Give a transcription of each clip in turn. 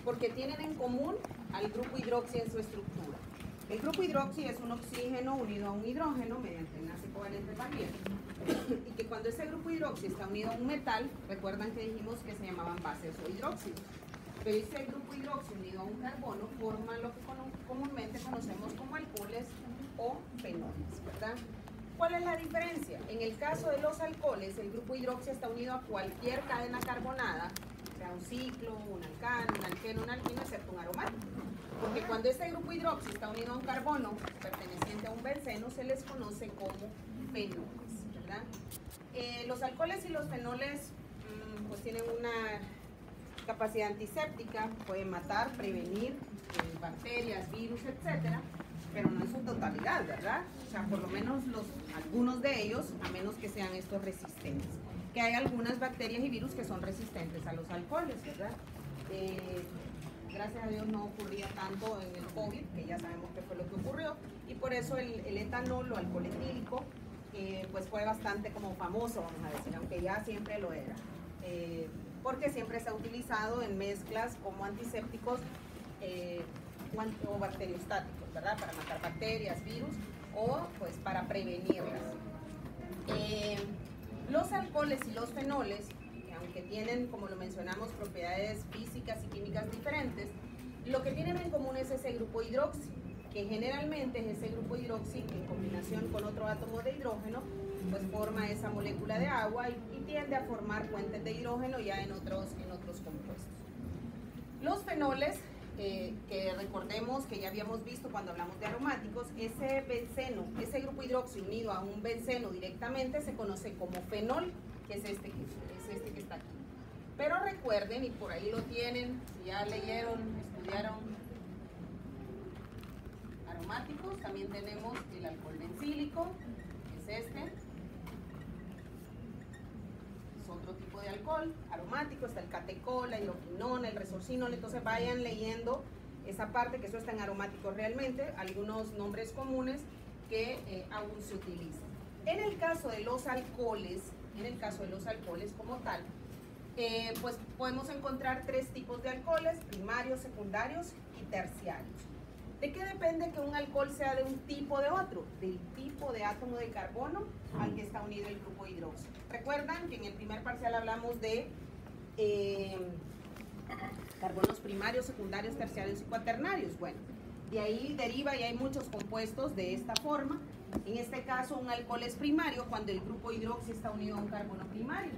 porque tienen en común al grupo hidroxi en su estructura. El grupo hidroxi es un oxígeno unido a un hidrógeno mediante enlace covalente también. Y que cuando ese grupo hidroxi está unido a un metal, recuerdan que dijimos que se llamaban bases o hidróxidos. Pero ese grupo hidroxi unido a un carbono forma lo que comúnmente conocemos como alcoholes o fenoles, ¿verdad? ¿Cuál es la diferencia? En el caso de los alcoholes, el grupo hidroxi está unido a cualquier cadena carbonada, sea un ciclo, un alcano, un alqueno, un alquino, excepto un aromático. Porque cuando este grupo hidroxi está unido a un carbono perteneciente a un benceno, se les conoce como fenoles, ¿verdad? Los alcoholes y los fenoles pues tienen una capacidad antiséptica, pueden matar, prevenir bacterias, virus, etcétera, pero no en su totalidad, ¿verdad? O sea, por lo menos algunos de ellos, a menos que sean estos resistentes. Que hay algunas bacterias y virus que son resistentes a los alcoholes, ¿verdad? Gracias a Dios no ocurría tanto en el COVID, que ya sabemos qué fue lo que ocurrió, y por eso el etanol o alcohol etílico pues fue bastante como famoso, vamos a decir, aunque ya siempre lo era. Porque siempre se ha utilizado en mezclas como antisépticos o bacteriostáticos, ¿verdad? Para matar bacterias, virus o pues para prevenirlas. Los alcoholes y los fenoles, que aunque tienen, como lo mencionamos, propiedades físicas y químicas diferentes, lo que tienen en común es ese grupo hidroxi, que generalmente es ese grupo hidroxi en combinación con otro átomo de hidrógeno, pues forma esa molécula de agua y tiende a formar puentes de hidrógeno ya en otros compuestos. Los fenoles, que recordemos que ya habíamos visto cuando hablamos de aromáticos, ese benceno, ese grupo hidroxi unido a un benceno directamente se conoce como fenol, que es este que está aquí. Pero recuerden, y por ahí lo tienen, si ya leyeron, estudiaron aromáticos, también tenemos el alcohol bencílico, que es este. Otro tipo de alcohol aromático, está el catecol, la hidroquinona, el resorcinol, entonces vayan leyendo esa parte, que eso está en aromáticos realmente, algunos nombres comunes que aún se utilizan. En el caso de los alcoholes, como tal, pues podemos encontrar tres tipos de alcoholes: primarios, secundarios y terciarios. ¿De qué depende que un alcohol sea de un tipo o de otro? Del tipo de átomo de carbono al que está unido el grupo hidroxi. Recuerdan que en el primer parcial hablamos de carbonos primarios, secundarios, terciarios y cuaternarios. Bueno, de ahí deriva y hay muchos compuestos de esta forma. En este caso, un alcohol es primario cuando el grupo hidroxi está unido a un carbono primario.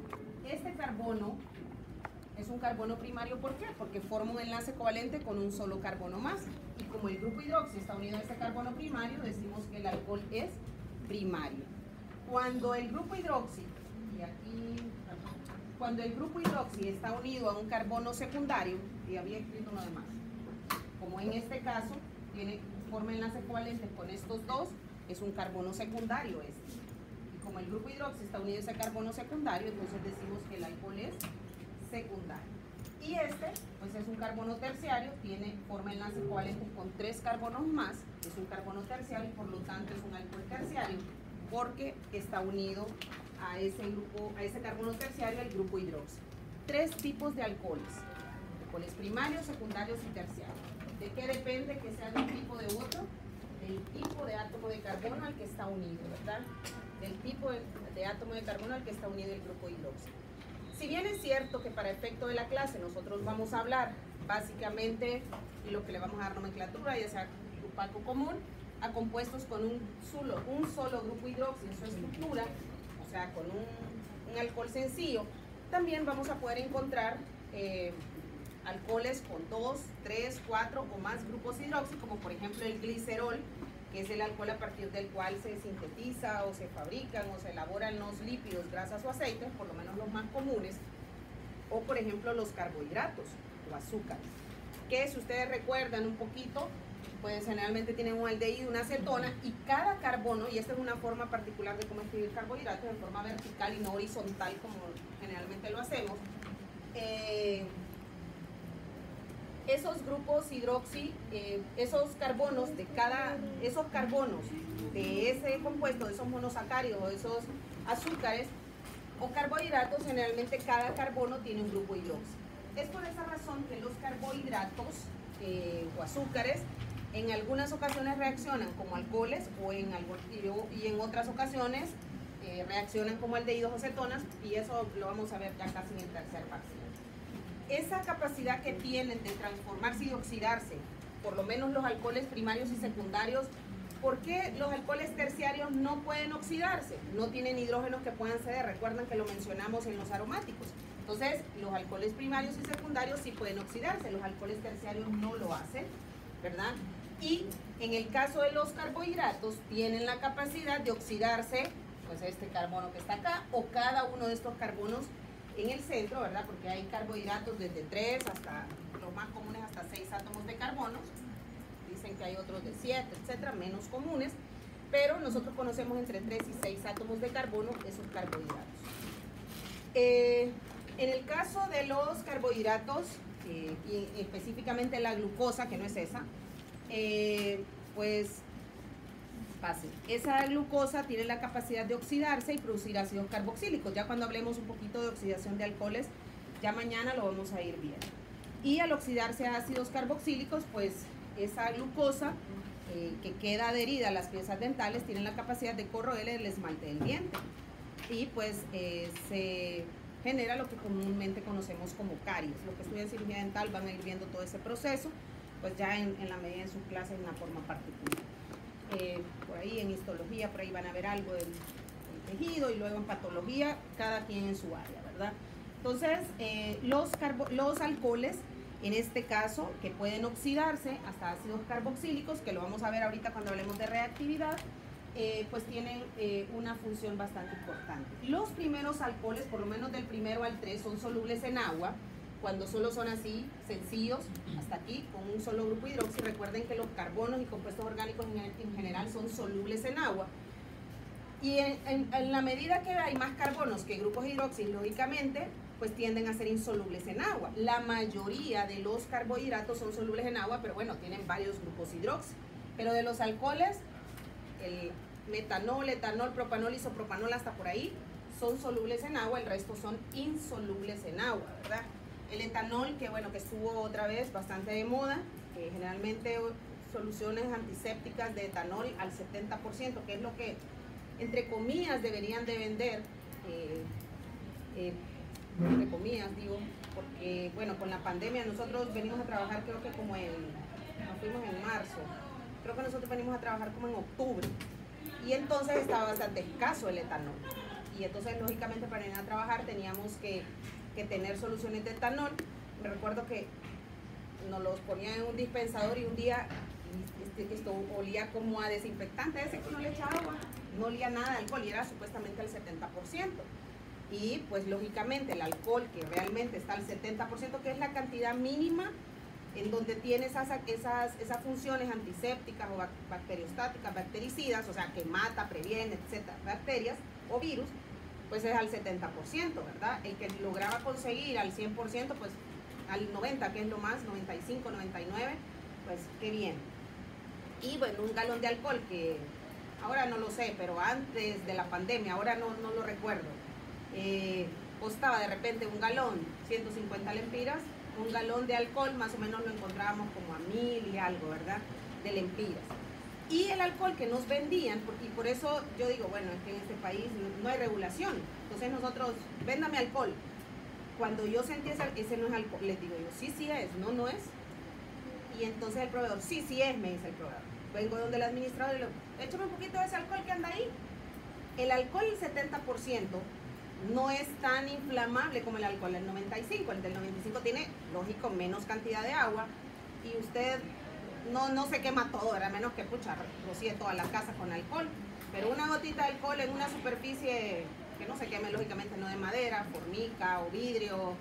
Este carbono es un carbono primario, ¿por qué? Porque forma un enlace covalente con un solo carbono más. Y como el grupo hidroxi está unido a este carbono primario, decimos que el alcohol es primario. Cuando el grupo hidroxi, está unido a un carbono secundario, y había escrito uno de más, como en este caso, forma enlace covalente con estos dos, es un carbono secundario este. Y como el grupo hidroxi está unido a ese carbono secundario, entonces decimos que el alcohol es secundario. Y este, pues es un carbono terciario, forma enlace covalente con tres carbonos más, es un carbono terciario y por lo tanto es un alcohol terciario porque está unido a ese carbono terciario, al grupo hidroxi. Tres tipos de alcoholes: alcoholes primarios, secundarios y terciarios. ¿De qué depende que sea de un tipo o de otro? Del tipo de átomo de carbono al que está unido, ¿verdad? Del tipo de átomo de carbono al que está unido el grupo hidroxi. Si bien es cierto que para efecto de la clase nosotros vamos a hablar básicamente, y lo que le vamos a dar nomenclatura, ya sea grupaco común, a compuestos con un solo grupo hidroxi en su estructura, o sea, con un alcohol sencillo, también vamos a poder encontrar alcoholes con 2, 3, 4 o más grupos hidroxi, como por ejemplo el glicerol, que es el alcohol a partir del cual se sintetiza o se fabrican o se elaboran los lípidos, grasas o aceites, por lo menos los más comunes, o por ejemplo los carbohidratos o azúcares, que si ustedes recuerdan un poquito, pues generalmente tienen un aldehído, una acetona, y cada carbono, y esta es una forma particular de cómo escribir carbohidratos, en forma vertical y no horizontal como generalmente lo hacemos, esos grupos hidroxi, esos carbonos de ese compuesto, de esos monosacáridos o esos azúcares o carbohidratos, generalmente cada carbono tiene un grupo hidroxi. es por esa razón que los carbohidratos o azúcares en algunas ocasiones reaccionan como alcoholes y en otras ocasiones reaccionan como aldehídos o cetonas, y eso lo vamos a ver ya casi en el tercer parcial. Esa capacidad que tienen de transformarse y de oxidarse, por lo menos los alcoholes primarios y secundarios. ¿Por qué los alcoholes terciarios no pueden oxidarse? No tienen hidrógenos que puedan ceder. Recuerdan que lo mencionamos en los aromáticos. Entonces, los alcoholes primarios y secundarios sí pueden oxidarse, los alcoholes terciarios no lo hacen, ¿verdad? Y en el caso de los carbohidratos, tienen la capacidad de oxidarse, pues este carbono que está acá, o cada uno de estos carbonos en el centro, ¿verdad? Porque hay carbohidratos desde 3 hasta, los más comunes, hasta 6 átomos de carbono. Dicen que hay otros de 7, etcétera, menos comunes, pero nosotros conocemos entre 3 y 6 átomos de carbono, esos carbohidratos. En el caso de los carbohidratos, y específicamente la glucosa, que no es esa, pues fácil. Esa glucosa tiene la capacidad de oxidarse y producir ácidos carboxílicos. Ya cuando hablemos un poquito de oxidación de alcoholes, ya mañana lo vamos a ir viendo. Y al oxidarse a ácidos carboxílicos, pues esa glucosa que queda adherida a las piezas dentales tiene la capacidad de corroer el esmalte del diente. Y pues se genera lo que comúnmente conocemos como caries. Los que estudian cirugía dental van a ir viendo todo ese proceso, pues ya en la medida de su clase en una forma particular. Por ahí en histología, por ahí van a ver algo del tejido, y luego en patología, cada quien en su área, ¿verdad? Entonces, los alcoholes, en este caso, que pueden oxidarse hasta ácidos carboxílicos, que lo vamos a ver ahorita cuando hablemos de reactividad, pues tienen una función bastante importante. Los primeros alcoholes, por lo menos del primero al 3, son solubles en agua, cuando solo son así, sencillos, hasta aquí, con un solo grupo hidroxi. Recuerden que los carbonos y compuestos orgánicos en general son solubles en agua. Y en la medida que hay más carbonos que grupos hidroxi, lógicamente, pues tienden a ser insolubles en agua. La mayoría de los carbohidratos son solubles en agua, pero bueno, tienen varios grupos hidroxi. Pero de los alcoholes, el metanol, etanol, propanol, isopropanol, hasta por ahí, son solubles en agua, el resto son insolubles en agua, ¿verdad? El etanol, que bueno, que estuvo otra vez bastante de moda, generalmente soluciones antisépticas de etanol al 70%, que es lo que, entre comillas, deberían de vender, entre comillas digo, porque bueno, con la pandemia nosotros venimos a trabajar, creo que como nos fuimos en marzo, creo que nosotros venimos a trabajar como en octubre, y entonces estaba bastante escaso el etanol, y entonces lógicamente para ir a trabajar teníamos que tener soluciones de etanol. Me recuerdo que nos los ponían en un dispensador, y un día esto olía como a desinfectante, ese que no le echaba agua, no olía nada de alcohol, y era supuestamente el 70%. Y pues lógicamente el alcohol, que realmente está al 70%, que es la cantidad mínima en donde tiene esas funciones antisépticas o bacteriostáticas, bactericidas, o sea, que mata, previene, etcétera, bacterias o virus, pues es al 70%, ¿verdad? El que lograba conseguir al 100%, pues al 90%, que es lo más, 95, 99, pues qué bien. Y bueno, un galón de alcohol, que ahora no lo sé, pero antes de la pandemia, ahora no lo recuerdo, costaba de repente un galón 150 lempiras. Un galón de alcohol más o menos lo encontrábamos como a 1000 y algo, ¿verdad? De lempiras. Y el alcohol que nos vendían, y por eso yo digo, bueno, es que en este país no hay regulación. Entonces nosotros, véndame alcohol. Cuando yo sentí ese no es alcohol, les digo yo, sí es, no es. Y entonces el proveedor, sí es, me dice el proveedor. Vengo donde el administrador y le digo, échame un poquito de ese alcohol que anda ahí. El alcohol, el 70%, no es tan inflamable como el alcohol del 95. El del 95 tiene, lógico, menos cantidad de agua, y usted no se quema todo, ¿verdad? Menos que, pucha, rocíe toda la casa con alcohol. Pero una gotita de alcohol en una superficie que no se queme, lógicamente no de madera, formica o vidrio,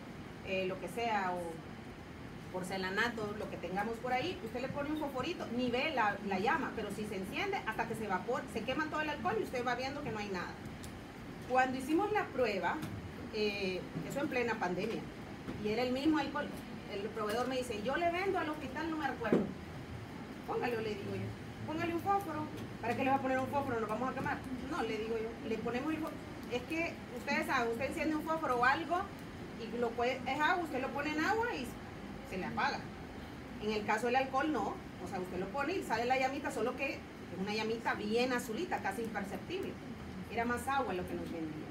lo que sea, o porcelanato, lo que tengamos por ahí, usted le pone un fosforito, ni ve la llama, pero si se enciende, hasta que se evapora, se quema todo el alcohol y usted va viendo que no hay nada. Cuando hicimos la prueba, eso en plena pandemia, y era el mismo alcohol, el proveedor me dice, yo le vendo al hospital, no me recuerdo. Póngale, le digo yo, póngale un fósforo. ¿Para qué le va a poner un fósforo? ¿Nos vamos a quemar? No, le digo yo, le ponemos el fósforo. Es que ustedes saben, usted enciende un fósforo o algo y es agua, usted lo pone en agua y se le apaga. En el caso del alcohol no, o sea, usted lo pone y sale la llamita, solo que es una llamita bien azulita, casi imperceptible. Era más agua lo que nos vendía.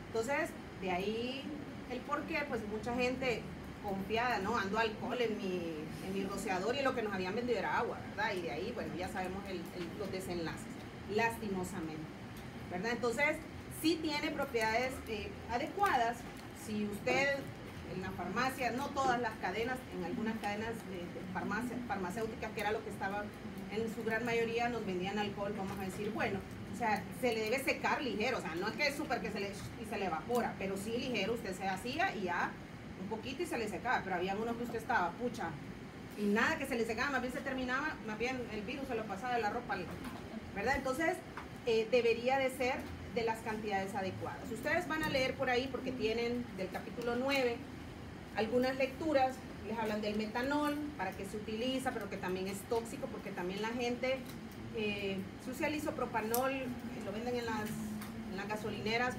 Entonces, de ahí el porqué, pues mucha gente confiada, ¿no? Ando alcohol en mi rociador y lo que nos habían vendido era agua, ¿verdad? Y de ahí, bueno, ya sabemos los desenlaces, lastimosamente, ¿verdad? Entonces, sí tiene propiedades adecuadas. Si usted en la farmacia, no todas las cadenas, en algunas cadenas de farmacéuticas, que era lo que estaba en su gran mayoría, nos vendían alcohol, vamos a decir, bueno, o sea, se le debe secar ligero, o sea, no es que es súper que se le evapora, pero sí ligero, usted se hacía y ya un poquito y se le secaba, pero había unos que usted estaba, pucha, y nada que se le secaba, más bien se terminaba, más bien el virus se lo pasaba de la ropa, ¿verdad? Entonces, debería de ser de las cantidades adecuadas. Ustedes van a leer por ahí, porque tienen del capítulo 9 algunas lecturas, les hablan del metanol, para qué se utiliza, pero que también es tóxico, porque también la gente se usa el isopropanol, lo venden en las gasolineras,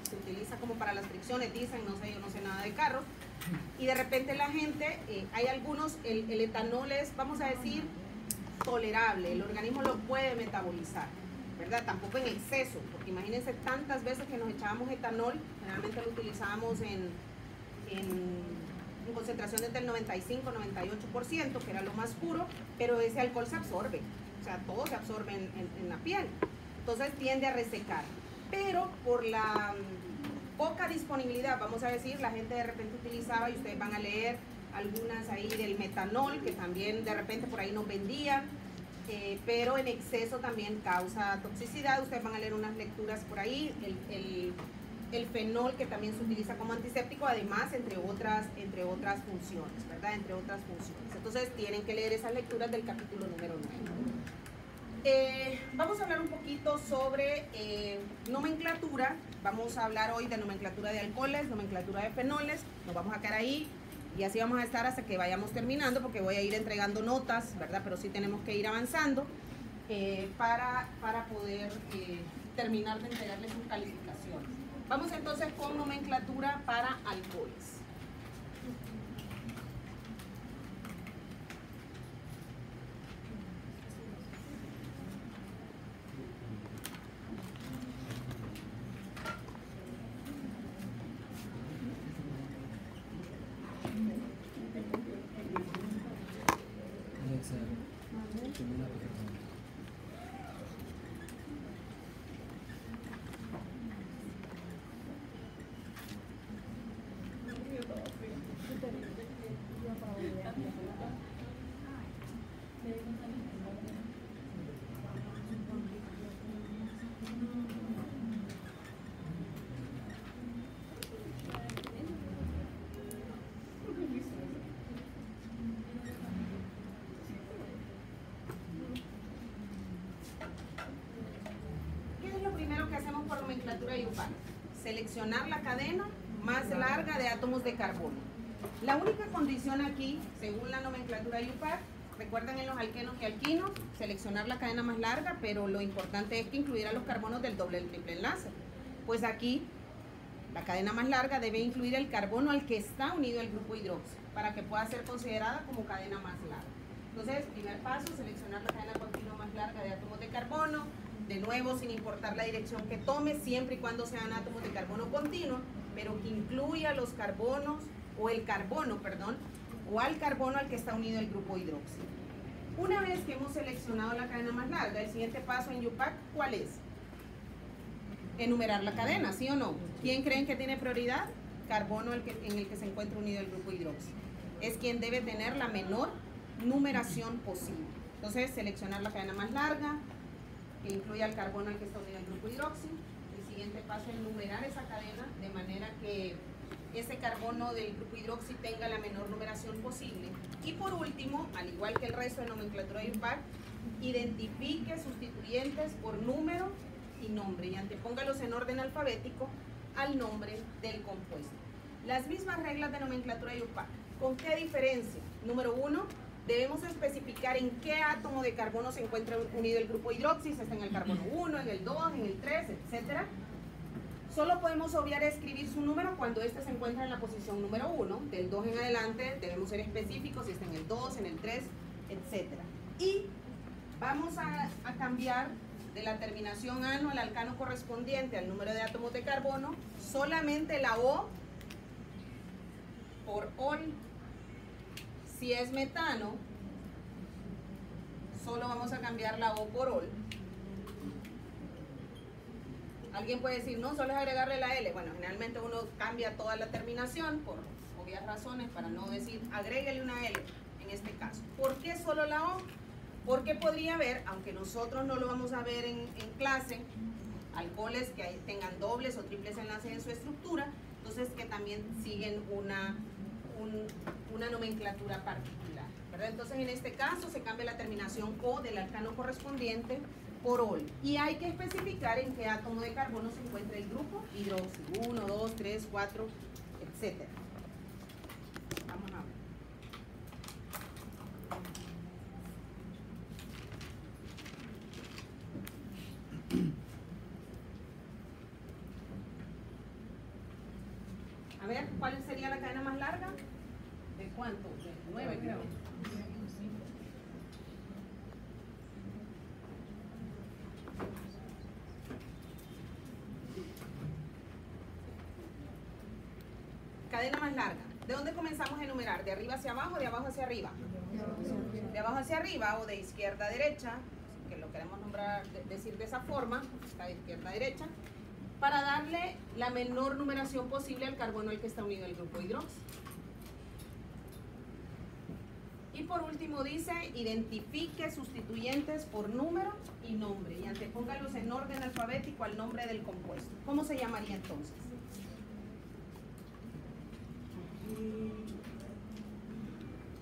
se utiliza como para las fricciones, dicen, no sé, yo no sé nada de carros, y de repente la gente, hay algunos, el etanol es, vamos a decir, tolerable, el organismo lo puede metabolizar, ¿verdad? Tampoco en exceso, porque imagínense tantas veces que nos echábamos etanol, generalmente lo utilizábamos en concentraciones del 95-98%, que era lo más puro, pero ese alcohol se absorbe, o sea, todo se absorbe en la piel, entonces tiende a resecar, pero por la poca disponibilidad, vamos a decir, la gente de repente utilizaba, y ustedes van a leer algunas ahí del metanol, que también de repente por ahí nos vendían, pero en exceso también causa toxicidad. Ustedes van a leer unas lecturas por ahí, el fenol, que también se utiliza como antiséptico, además entre otras funciones, ¿verdad? Entre otras funciones. Entonces tienen que leer esas lecturas del capítulo número 9. Vamos a hablar un poquito sobre nomenclatura. Vamos a hablar hoy de nomenclatura de alcoholes, nomenclatura de fenoles. Nos vamos a quedar ahí y así vamos a estar hasta que vayamos terminando, porque voy a ir entregando notas, ¿verdad? Pero sí tenemos que ir avanzando para poder terminar de entregarles sus calificaciones. Vamos entonces con nomenclatura para alcoholes. Nomenclatura IUPAC. Seleccionar la cadena más larga de átomos de carbono. La única condición aquí, según la nomenclatura IUPAC, recuerden en los alquenos y alquinos, seleccionar la cadena más larga, pero lo importante es que incluyera los carbonos del doble y el triple enlace. Pues aquí, la cadena más larga debe incluir el carbono al que está unido el grupo hidroxi, para que pueda ser considerada como cadena más larga. Entonces, primer paso, seleccionar la cadena continua más larga de átomos de carbono. De nuevo, sin importar la dirección que tome, siempre y cuando sean átomos de carbono continuo, pero que incluya los carbonos, o el carbono, perdón, o al carbono al que está unido el grupo hidroxi. Una vez que hemos seleccionado la cadena más larga, el siguiente paso en IUPAC, ¿cuál es? Enumerar la cadena, ¿sí o no? ¿Quién creen que tiene prioridad? Carbono en el que se encuentra unido el grupo hidroxi. Es quien debe tener la menor numeración posible. Entonces, seleccionar la cadena más larga, que incluya el carbono al que está unido el grupo hidroxi. El siguiente paso es numerar esa cadena de manera que ese carbono del grupo hidroxi tenga la menor numeración posible. Y por último, al igual que el resto de nomenclatura de IUPAC, identifique sustituyentes por número y nombre y antepóngalos en orden alfabético al nombre del compuesto. Las mismas reglas de nomenclatura de IUPAC. ¿Con qué diferencia? Número 1, debemos especificar en qué átomo de carbono se encuentra unido el grupo hidroxi, si está en el carbono 1, en el 2, en el 3, etc. Solo podemos obviar escribir su número cuando este se encuentra en la posición número 1. Del 2 en adelante debemos ser específicos, si está en el 2, en el 3, etc. Y vamos a cambiar de la terminación ano al alcano correspondiente al número de átomos de carbono, solamente la O por ol. Si es metano, solo vamos a cambiar la O por ol. Alguien puede decir, no, solo es agregarle la L. Bueno, generalmente uno cambia toda la terminación por obvias razones para no decir agréguele una L en este caso. ¿Por qué solo la O? Porque podría haber, aunque nosotros no lo vamos a ver en clase, alcoholes que tengan dobles o triples enlaces en su estructura, entonces que también siguen una nomenclatura particular, ¿verdad? Entonces en este caso se cambia la terminación O del alcano correspondiente por ol. Y hay que especificar en qué átomo de carbono se encuentra el grupo hidroxi. 1, 2, 3, 4, etc. Vamos a ver. A ver, ¿cuál sería la cadena más larga? ¿De cuánto? De 9, creo. Cadena más larga. ¿De dónde comenzamos a enumerar? ¿De arriba hacia abajo o de abajo hacia arriba? De abajo hacia arriba o de izquierda a derecha, que lo queremos nombrar, decir de esa forma, está de izquierda a derecha, para darle la menor numeración posible al carbono al que está unido el grupo hidroxi. Y por último dice, identifique sustituyentes por número y nombre y antepóngalos en orden alfabético al nombre del compuesto. ¿Cómo se llamaría entonces?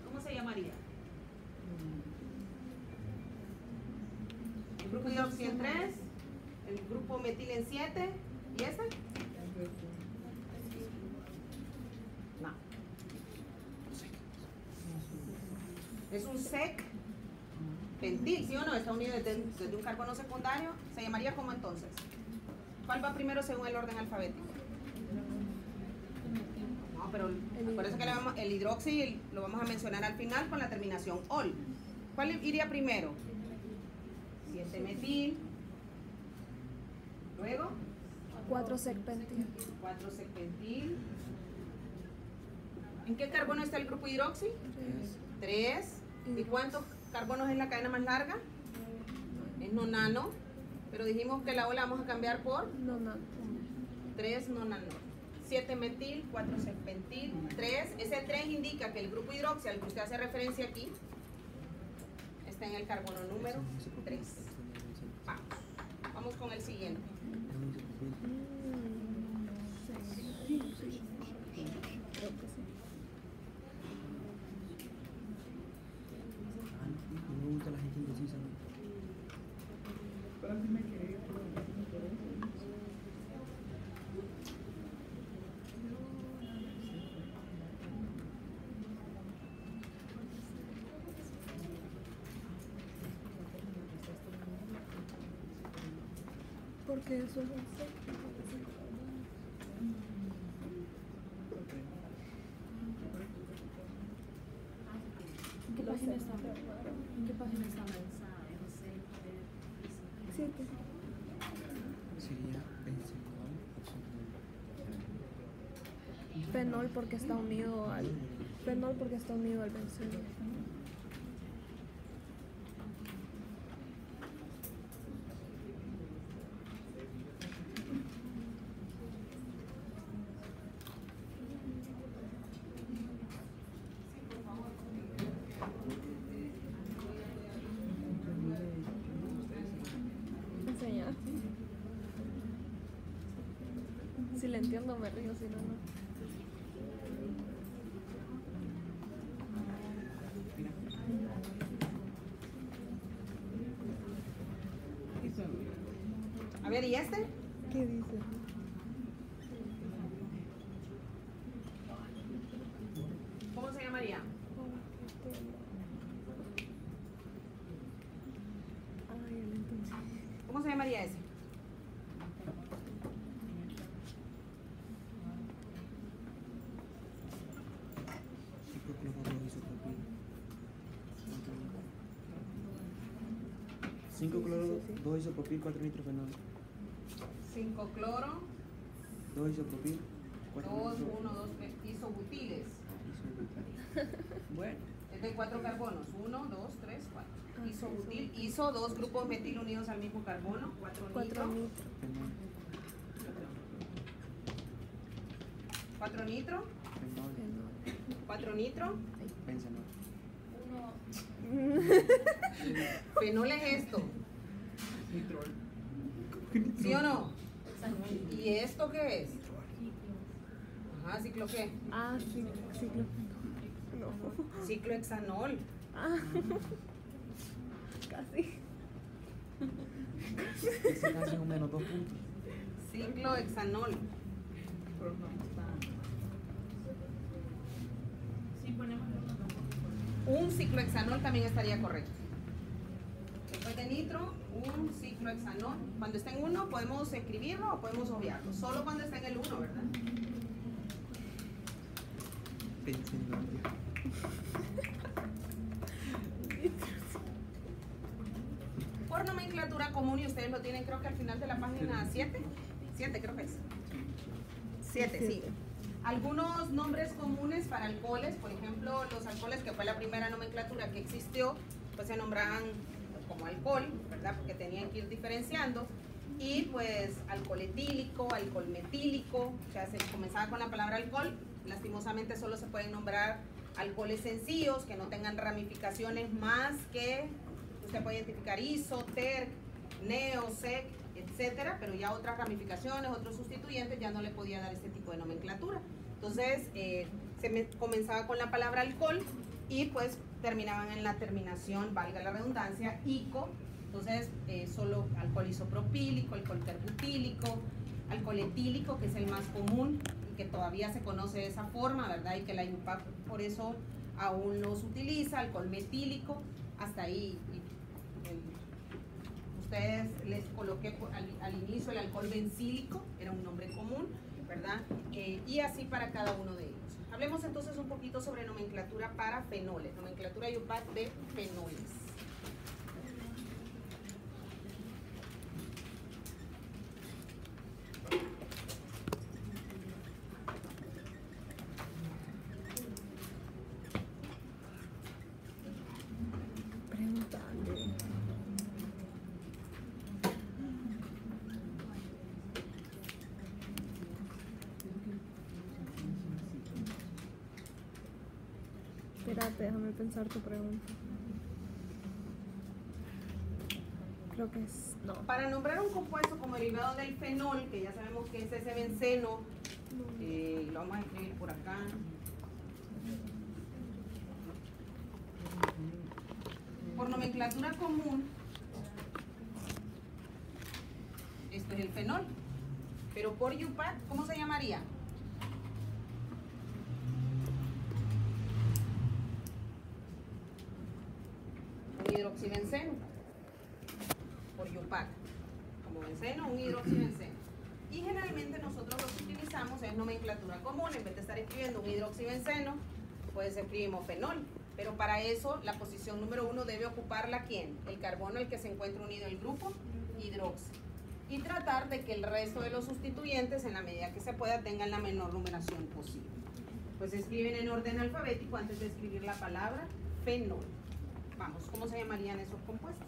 ¿Cómo se llamaría? El grupo hidroxi en 3, el grupo metil en 7, ¿y este? No. Es un sec pentil, ¿sí o no? Está unido desde un carbono secundario. ¿Se llamaría como entonces? ¿Cuál va primero según el orden alfabético? No, pero por eso que el hidroxi lo vamos a mencionar al final con la terminación ol. ¿Cuál iría primero? 7-metil. Luego 4-sec-pentil. 4-sec-pentil. ¿En qué carbono está el grupo hidroxi? 3. ¿Y cuántos carbonos es la cadena más larga? Es nonano. Pero dijimos que la O la vamos a cambiar por Nonano. 3 nonano. 7-metil, 4-sec-pentil, 3. Ese 3 indica que el grupo hidroxi al que usted hace referencia aquí está en el carbono número 3. Vamos con el siguiente. Me gusta la gente indecisa. Porque eso es un sec. ¿En qué página está? ¿En qué página está avanzada? Siete. Sería Fenol porque está unido al benceno. Enseñar. Si le entiendo me río, si no, no. A ver, ¿y este? ¿Qué dice? ¿Cómo se llamaría? Ay, el entonces. ¿Cómo se llamaría ese? 5 Sí, cloro, sí, sí. 2 isopropil, 4 nitrofenol. 5 cloro, 2 isopropil, 4 2, 1, 2 isobutiles. Bueno, Es de 4 carbonos. 1, 2, 3, 4. Ah, Isobutil, iso, 2 grupos metil unidos al mismo carbono. 4 4 nitro. nitro. fenol, 4 nitro. fenol, Fenol. 4 nitro. benzenol. Fenol es esto. ¿Sí o no? ¿Y esto qué es? Ajá, ¿ciclo qué? Ah, sí, ciclo. No. Ciclohexanol. Ah. Casi. Ese casi es un menos 2 puntos. Ciclohexanol. Si ponemos Un ciclohexanol también estaría correcto. Después de nitro, un ciclohexanol. Cuando está en 1 podemos escribirlo o podemos obviarlo. Solo cuando está en el 1, ¿verdad? Benzenol. Por nomenclatura común, y ustedes lo tienen creo que al final de la página 7. 7 creo que es. 7, sí. Siete. Algunos nombres comunes para alcoholes, por ejemplo, los alcoholes, que fue la primera nomenclatura que existió, pues se nombraban como alcohol, ¿verdad? Porque tenían que ir diferenciando. Y pues alcohol etílico, alcohol metílico, o sea, se comenzaba con la palabra alcohol. Lastimosamente solo se pueden nombrar alcoholes sencillos, que no tengan ramificaciones más que, usted puede identificar iso, terc, neo, sec, etcétera, pero ya otras ramificaciones, otros sustituyentes, ya no le podía dar este tipo de nomenclatura. Entonces, comenzaba con la palabra alcohol y pues terminaban en la terminación, valga la redundancia, ico. Entonces, solo alcohol isopropílico, alcohol carbutílico, alcohol etílico, que es el más común y que todavía se conoce de esa forma, ¿verdad? Y que la IUPAC por eso aún no se utiliza, alcohol metílico, hasta ahí. Ustedes les coloqué al inicio el alcohol bencílico, era un nombre común, ¿verdad? Y así para cada uno de ellos. Hablemos entonces un poquito sobre nomenclatura para fenoles, nomenclatura IUPAC de fenoles. Preguntando. Espérate, déjame pensar tu pregunta. Creo que es. No. Para nombrar un compuesto como derivado del fenol, que ya sabemos que es ese benceno, lo vamos a escribir por acá. Por nomenclatura común, esto es el fenol. Pero por IUPAC, ¿cómo se llamaría? Un hidroxibenceno. Por IUPAC. Como benceno, un hidroxibenceno. Y generalmente nosotros lo que utilizamos es nomenclatura común. En vez de estar escribiendo un hidroxibenceno, pues escribimos fenol. Pero para eso la posición número 1 debe ocuparla ¿quién? El carbono al que se encuentra unido el grupo hidroxi. Y tratar de que el resto de los sustituyentes, en la medida que se pueda, tengan la menor numeración posible. Pues escriben en orden alfabético antes de escribir la palabra fenol. Vamos, ¿cómo se llamarían esos compuestos?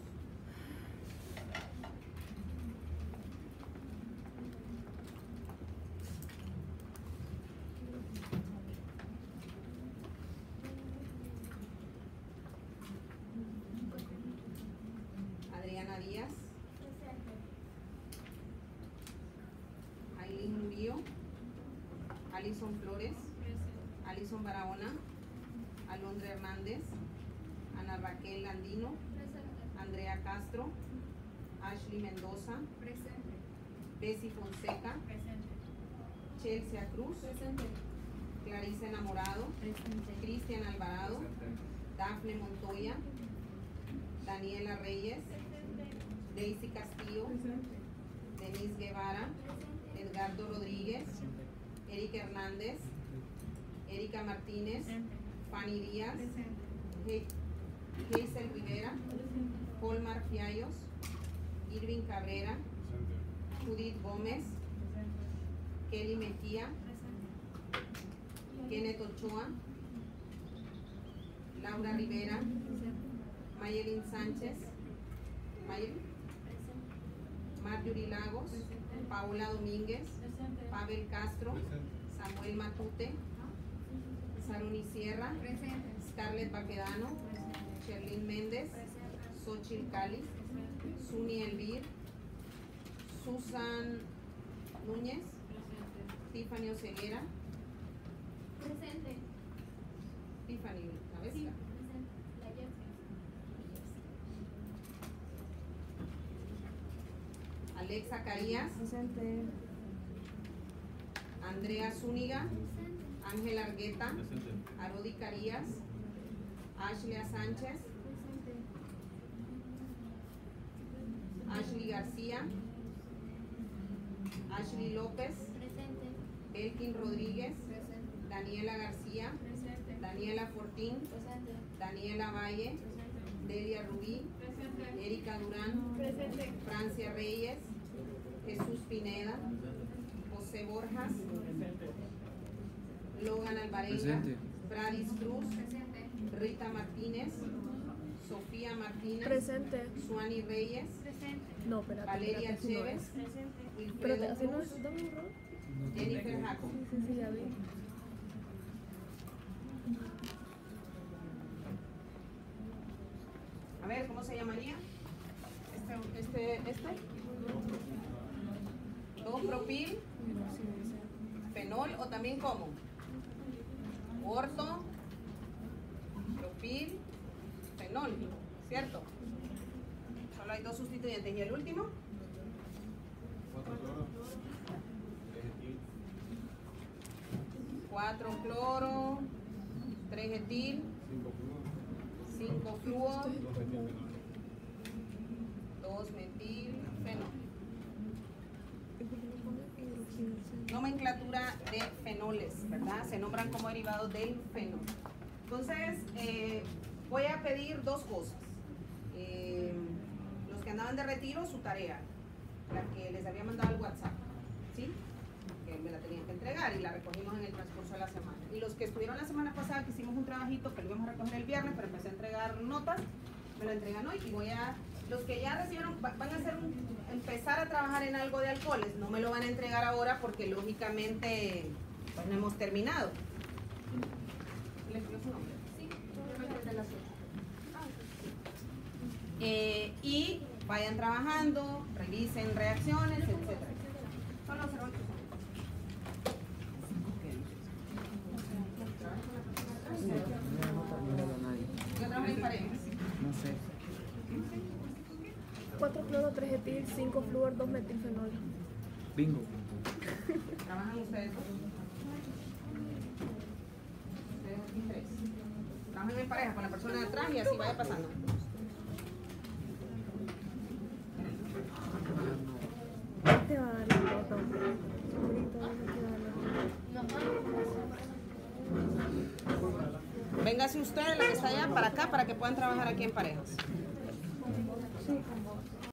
Adriana Díaz. Aileen Murillo. Alison Flores. Alison Barahona. Alondra Hernández. Ana Raquel Landino. Andrea Castro. Ashley Mendoza. Bessie Fonseca. Chelsea Cruz. Clarice Enamorado. Cristian Alvarado. Dafne Montoya. Daniela Reyes. Daisy Castillo. Denise Guevara. Edgardo Rodríguez. Erika Hernández. Erika Martínez. Fanny Díaz. Hazel Rivera. Paul Marfiallos. Irving Cabrera, Judith Gómez, Kelly Mejía, Kenneth Ochoa, Laura Rivera, Mayelin Sánchez, Marjorie Lagos, Paola Domínguez, Pavel Castro, Samuel Matute, Saruni Sierra, Scarlett Baquedano, Sherlyn Méndez, Xochitl Cali, Suni Elvir, Susan Núñez, Tiffany Oceguera, Presente. Tiffany, ¿la ves? Sí, presente. La Jessica. Alexa Carías, Presente. Andrea Zúñiga, Presente. Ángel Argueta, Arodi Carías, Ashley Sánchez, Presente. Ashley García, Ashley López, Presente. Elkin Rodríguez, Presente. Daniela García, Presente. Daniela Fortín, Presente. Daniela Valle, Delia Rubí, Presente. Erika Durán, Presente. Francia Reyes, Jesús Pineda, José Borjas, Logan Alvarenga, Presente. Bradis Cruz, Presente. Rita Martínez, Sofía Martínez, Presente. Suani Reyes, Presente. No, espérate. Valeria espérate, así no Chévez, es. Presente. Espérate, Wilfredo así no Cruz, es. Dame un rol. Jennifer Jaco. Sí, ya vi. A ver, ¿cómo se llamaría? Este. Dopropil, fenol o también como orto, propil, fenol, ¿cierto? Solo hay dos sustituyentes. ¿Y el último? 4 cloro, 3 etil, 5 fluo, 2 metil, fenol. Nomenclatura de fenoles, ¿verdad? Se nombran como derivados del fenol. Entonces, voy a pedir dos cosas. Los que andaban de retiro, su tarea, la que les había mandado al WhatsApp, ¿sí? Que me la tenían que entregar y la recogimos en el transcurso de la semana. Y los que estuvieron la semana pasada, que hicimos un trabajito que lo íbamos a recoger el viernes, pero empecé a entregar notas, me lo entregan hoy y voy a... Los que ya recibieron, van a hacer empezar a trabajar en algo de alcoholes, no me lo van a entregar ahora porque lógicamente pues, no hemos terminado. ¿Le escribo su nombre? Sí. Y vayan trabajando, revisen reacciones, etc. Solo observan que son. Yo trabajo en parejas. No sé. 4 cloro, 3 etil, 5 flúor, 2 metilfenol. Bingo. ¿Trabajan ustedes dos? Ustedes aquí tres. Trabajan en pareja con la persona de atrás y así vaya pasando. Te va a dar el botón. Ahorita te va a dar el botón. Véngase usted, la que está allá, para acá, para que puedan trabajar aquí en parejas.